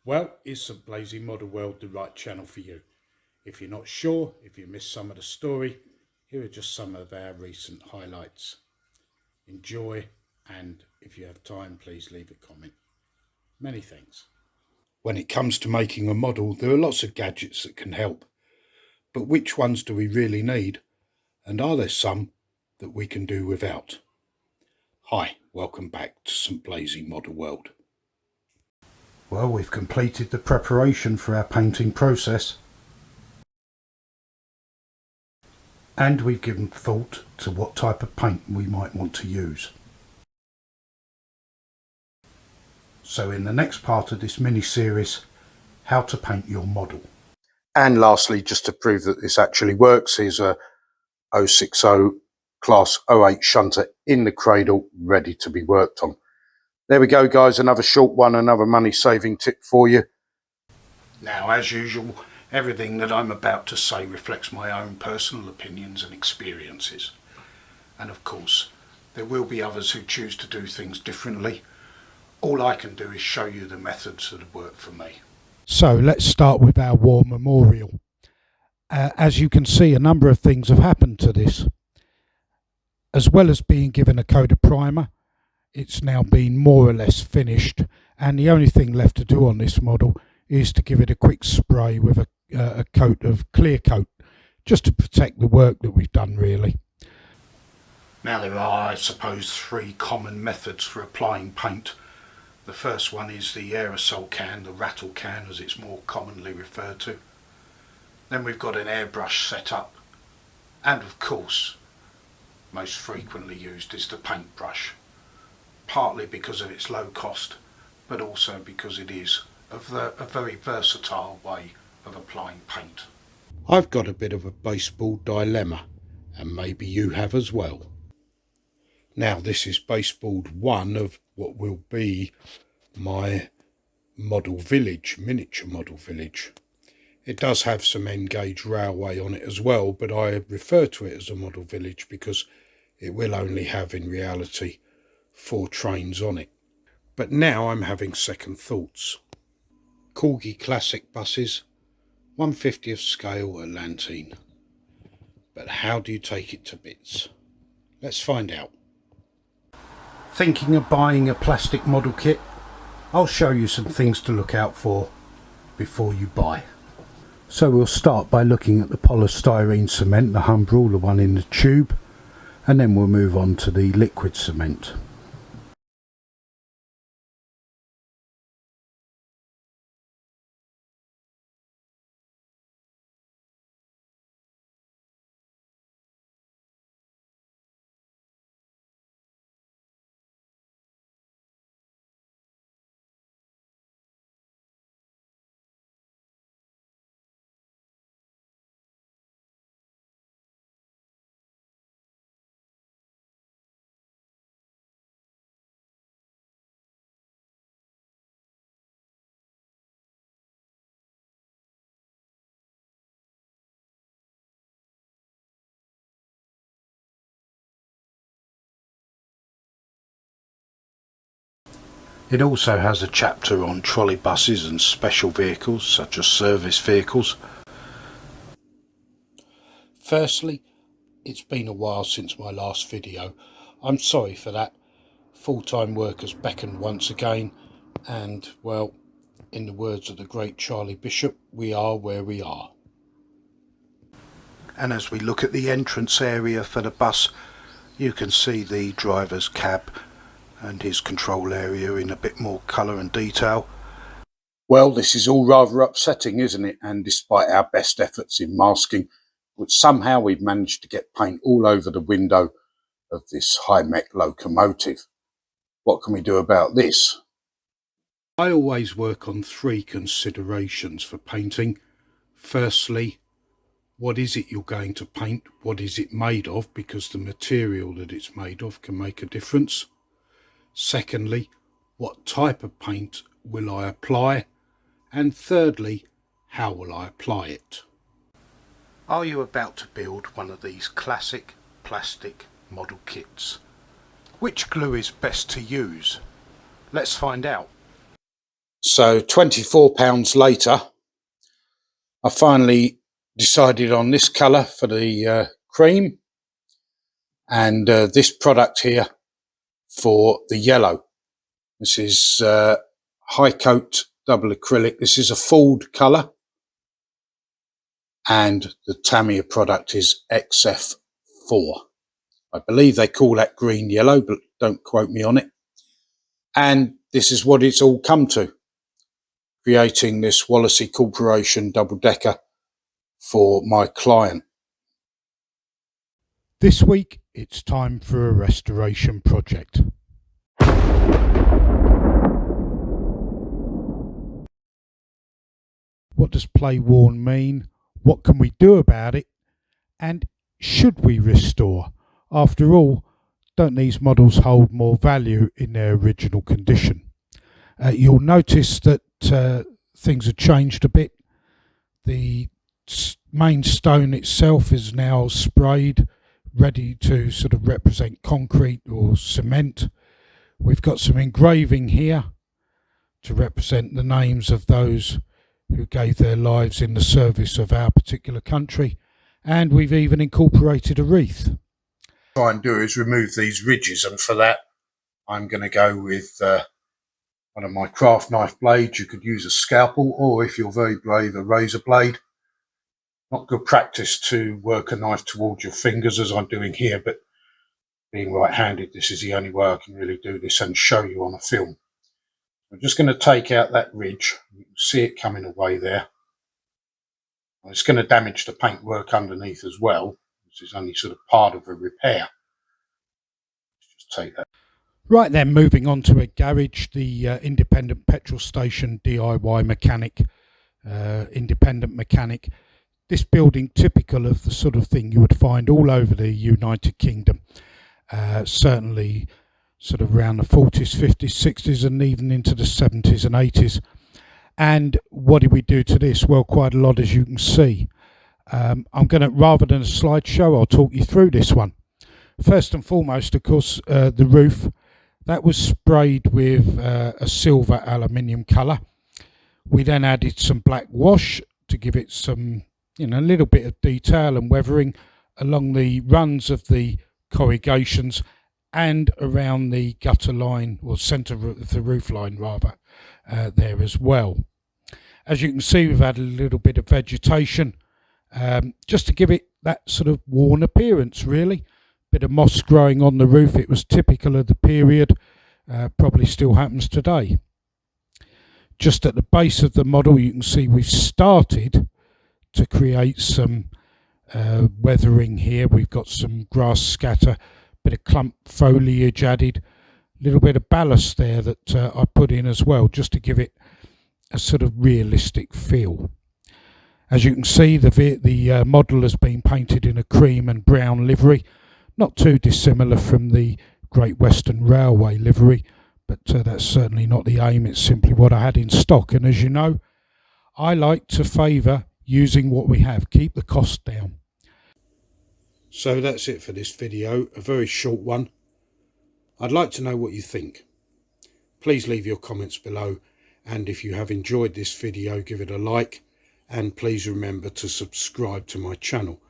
Well, is the Blazey Model World the right channel for you? If you're not sure, if you missed some of the story, here are just some of our recent highlights. Enjoy, and if you have time, please leave a comment. Many thanks. When it comes to making a model, there are lots of gadgets that can help. But which ones do we really need? And are there some that we can do without? Hi, welcome back to St Blazey Model World. Well, we've completed the preparation for our painting process. And we've given thought to what type of paint we might want to use. So in the next part of this mini-series, how to paint your model. And lastly, just to prove that this actually works, is a 060 class 08 shunter in the cradle, ready to be worked on. There we go, guys, another short one, another money saving tip for you. Now, as usual, everything that I'm about to say reflects my own personal opinions and experiences. And of course, there will be others who choose to do things differently. All I can do is show you the methods that have worked for me. So let's start with our war memorial. As you can see, a number of things have happened to this. As well as being given a coat of primer, it's now been more or less finished, and the only thing left to do on this model is to give it a quick spray with a coat of clear coat, just to protect the work that we've done, really. Now there are, I suppose, three common methods for applying paint. The first one is the aerosol can, the rattle can as it's more commonly referred to. Then we've got an airbrush setup, and of course, most frequently used is the paintbrush. Partly because of its low cost, but also because it is a very versatile way of applying paint. I've got a bit of a baseball dilemma, and maybe you have as well. Now, this is baseboard one of what will be my model village, miniature model village. It does have some N-gauge railway on it as well, but I refer to it as a model village because it will only have in reality 4 trains on it. But now I'm having second thoughts. Corgi Classic buses, 1/50th scale Atlantean. But how do you take it to bits? Let's find out. Thinking of buying a plastic model kit? I'll show you some things to look out for before you buy. So we'll start by looking at the polystyrene cement, the Humbrol, the one in the tube, and then we'll move on to the liquid cement. It also has a chapter on trolley buses and special vehicles such as service vehicles. Firstly, it's been a while since my last video. I'm sorry for that. Full-time work has beckoned once again, and well, in the words of the great Charlie Bishop, we are where we are. And as we look at the entrance area for the bus, you can see the driver's cab and his control area in a bit more colour and detail. Well, this is all rather upsetting, isn't it? And despite our best efforts in masking, which somehow we've managed to get paint all over the window of this high-mech locomotive. What can we do about this? I always work on 3 considerations for painting. Firstly, what is it you're going to paint? What is it made of? Because the material that it's made of can make a difference. Secondly, what type of paint will I apply? And thirdly, how will I apply it? Are you about to build one of these classic plastic model kits? Which glue is best to use? Let's find out. So £24 later, I finally decided on this colour for the cream, and this product here for the yellow. This is high coat double acrylic. This is a Ford colour, and the Tamiya product is XF4. I believe they call that green yellow, but don't quote me on it. And this is what it's all come to, creating this Wallasey Corporation double decker for my client. This week it's time for a restoration project. What does play worn mean? What can we do about it? And should we restore? After all, don't these models hold more value in their original condition? You'll notice that things have changed a bit. The main stone itself is now sprayed, ready to sort of represent concrete or cement. We've got some engraving here to represent the names of those who gave their lives in the service of our particular country, and we've even incorporated a wreath. What I try and do is remove these ridges, and for that I'm going to go with one of my craft knife blades. You could use a scalpel, or if you're very brave, a razor blade. Not good practice to work a knife towards your fingers as I'm doing here, but being right-handed, this is the only way I can really do this and show you on a film. I'm just going to take out that ridge. You can see it coming away there. It's going to damage the paintwork underneath as well. This is only sort of part of a repair. Just take that. Right then, moving on to a garage, the independent petrol station DIY mechanic, independent mechanic. This building typical of the sort of thing you would find all over the United Kingdom, certainly sort of around the 40s, 50s, 60s and even into the 70s and 80s. And what did we do to this? Well, quite a lot, as you can see. I'm going to, rather than a slideshow, I'll talk you through this one. First and foremost, of course, the roof. That was sprayed with a silver aluminium colour. We then added some black wash to give it some, a little bit of detail and weathering along the runs of the corrugations and around the gutter line, or centre of the roof line rather, there as well. As you can see, we've added a little bit of vegetation just to give it that sort of worn appearance, really. Bit of moss growing on the roof. It was typical of the period, probably still happens today. Just at the base of the model, you can see we've started to create some weathering here. We've got some grass scatter, bit of clump foliage added, a little bit of ballast there that I put in as well, just to give it a sort of realistic feel. As you can see, the model has been painted in a cream and brown livery, not too dissimilar from the Great Western Railway livery, but that's certainly not the aim. It's simply what I had in stock, and as you know, I like to favour using what we have, keep the cost down. So that's it for this video, a very short one. I'd like to know what you think. Please leave your comments below, and if you have enjoyed this video, give it a like, and please remember to subscribe to my channel.